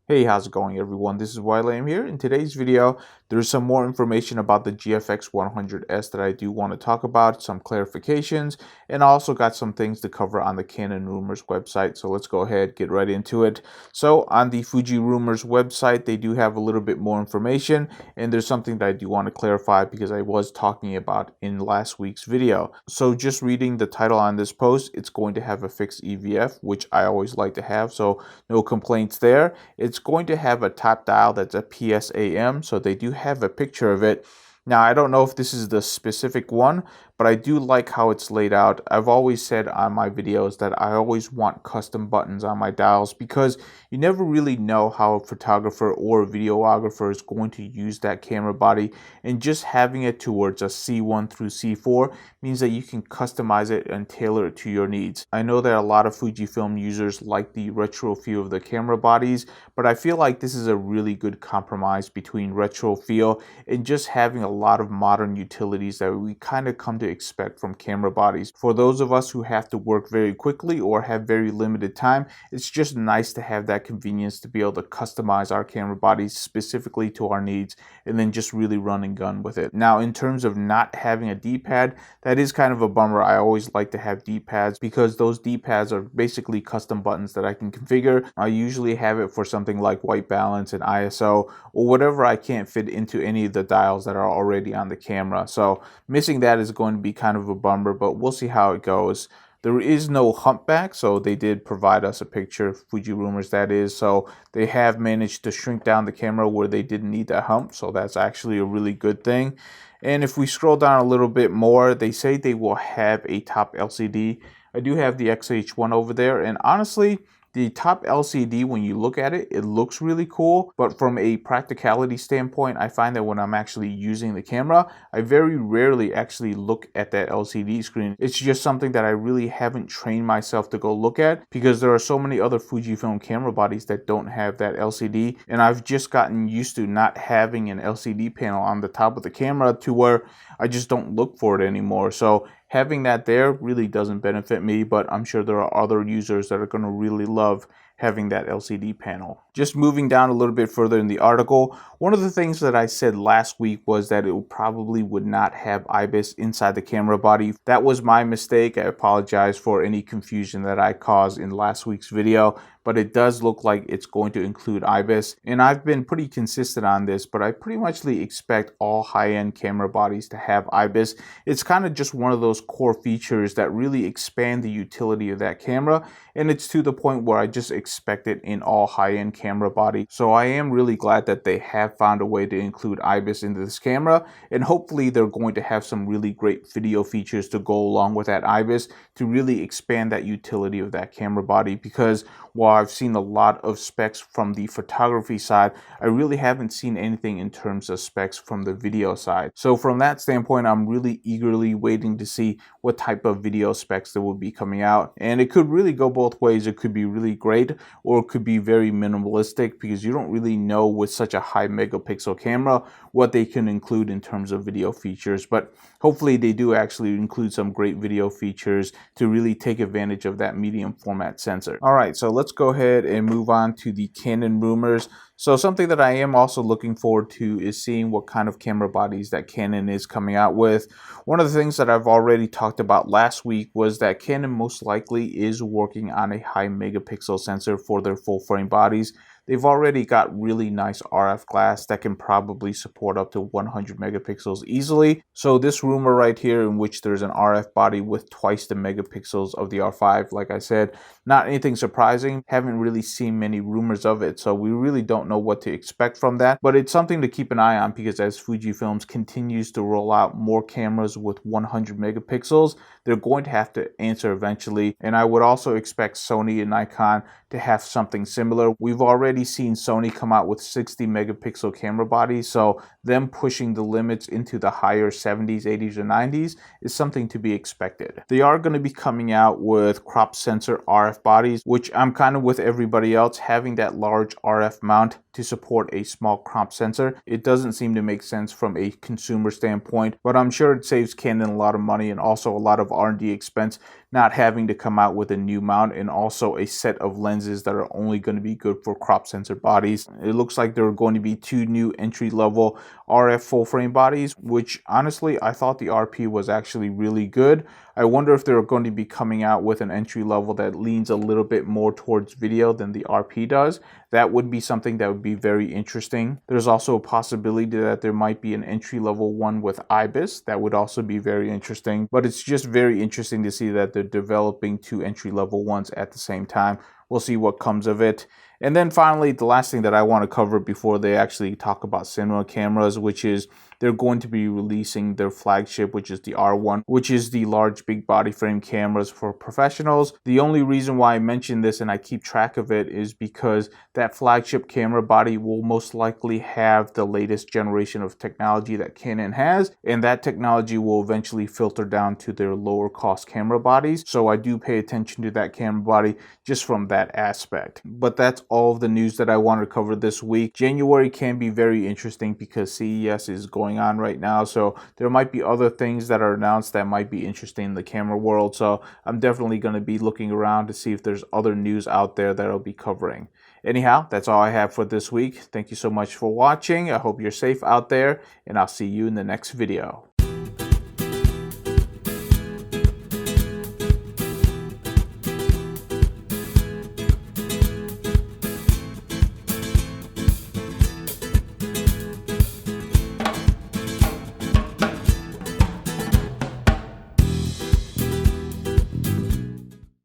Hey, how's it going everyone? This is William here. In today's video, there's some more information about the GFX100S that I do want to talk about, some clarifications, and I also got some things to cover on the Canon Rumors website. So let's go ahead, get right into it. So on the Fuji Rumors website, they do have a little bit more information, and there's something that I do want to clarify because I was talking about in last week's video. So just reading the title on this post, it's going to have a fixed EVF, which I always like to have, so no complaints there. It's going to have a top dial that's a PSAM, so they do have a picture of it. Now, I don't know if this is the specific one, but I do like how it's laid out. I've always said on my videos that I always want custom buttons on my dials because you never really know how a photographer or a videographer is going to use that camera body, and just having it towards a C1 through C4 means that you can customize it and tailor it to your needs. I know that a lot of Fujifilm users like the retro feel of the camera bodies, but I feel like this is a really good compromise between retro feel and just having a lot of modern utilities that we kind of come to expect from camera bodies. For those of us who have to work very quickly or have very limited time, it's just nice to have that convenience to be able to customize our camera bodies specifically to our needs and then just really run and gun with it. Now, in terms of not having a D-pad, that is kind of a bummer. I always like to have D-pads because those D-pads are basically custom buttons that I can configure. I usually have it for something like white balance and ISO or whatever I can't fit into any of the dials that are already on the camera. So missing that is going to be kind of a bummer, but we'll see how it goes. There is no humpback, so they did provide us a picture, Fuji Rumors that is, so they have managed to shrink down the camera where they didn't need that hump, so that's actually a really good thing. And if we scroll down a little bit more, they say they will have a top LCD. I do have the XH1 over there, and honestly, the top LCD, when you look at it, it looks really cool, but from a practicality standpoint, I find that when I'm actually using the camera, I very rarely actually look at that LCD screen. It's just something that I really haven't trained myself to go look at because there are so many other Fujifilm camera bodies that don't have that LCD, and I've just gotten used to not having an LCD panel on the top of the camera to where I just don't look for it anymore. So having that there really doesn't benefit me, but I'm sure there are other users that are going to really love having that LCD panel. Just moving down a little bit further in the article, one of the things that I said last week was that it probably would not have IBIS inside the camera body. That was my mistake. I apologize for any confusion that I caused in last week's video, but it does look like it's going to include IBIS, and I've been pretty consistent on this, but I pretty much expect all high-end camera bodies to have IBIS. It's kind of just one of those core features that really expand the utility of that camera, and it's to the point where I just expect it in all high-end camera bodies. So I am really glad that they have found a way to include IBIS into this camera, and hopefully they're going to have some really great video features to go along with that IBIS to really expand that utility of that camera body, because while I've seen a lot of specs from the photography side, I really haven't seen anything in terms of specs from the video side. So from that standpoint, I'm really eagerly waiting to see what type of video specs that will be coming out. And it could really go both ways. It could be really great, or it could be very minimalistic, because you don't really know with such a high megapixel camera what they can include in terms of video features. But hopefully they do actually include some great video features to really take advantage of that medium format sensor. All right, so let's go ahead and move on to the Canon Rumors. So something that I am also looking forward to is seeing what kind of camera bodies that Canon is coming out with. One of the things that I've already talked about last week was that Canon most likely is working on a high megapixel sensor for their full frame bodies. They've already got really nice RF glass that can probably support up to 100 megapixels easily. So this rumor right here, in which there's an RF body with twice the megapixels of the R5, like I said, not anything surprising. Haven't really seen many rumors of it, so we really don't know what to expect from that. But it's something to keep an eye on, because as Fujifilm continues to roll out more cameras with 100 megapixels, they're going to have to answer eventually. And I would also expect Sony and Nikon to have something similar. We've already seen Sony come out with 60 megapixel camera bodies, so them pushing the limits into the higher 70s, 80s, or 90s is something to be expected. They are going to be coming out with crop sensor RF bodies, which I'm kind of with everybody else. Having that large RF mount to support a small crop sensor, it doesn't seem to make sense from a consumer standpoint, but I'm sure it saves Canon a lot of money and also a lot of R&D expense, not having to come out with a new mount, and also a set of lenses that are only going to be good for crop sensor bodies. It looks like there are going to be 2 new entry-level RF full-frame bodies, which honestly I thought the RP was actually really good. I wonder if they're going to be coming out with an entry level that leans a little bit more towards video than the RP does. That would be something that would be very interesting. There's also a possibility that there might be an entry level one with IBIS. That would also be very interesting. But it's just very interesting to see that they're developing 2 entry level ones at the same time. We'll see what comes of it. And then finally, the last thing that I want to cover before they actually talk about cinema cameras, which is they're going to be releasing their flagship, which is the R1, which is the large big body frame cameras for professionals. The only reason why I mention this and I keep track of it is because that flagship camera body will most likely have the latest generation of technology that Canon has, and that technology will eventually filter down to their lower cost camera bodies. So I do pay attention to that camera body just from that aspect. But that's all of the news that I wanted to cover this week. January can be very interesting because CES is going on right now, so there might be other things that are announced that might be interesting in the camera world. So I'm definitely going to be looking around to see if there's other news out there that I'll be covering. Anyhow, that's all I have for this week. Thank you so much for watching. I hope you're safe out there, and I'll see you in the next video.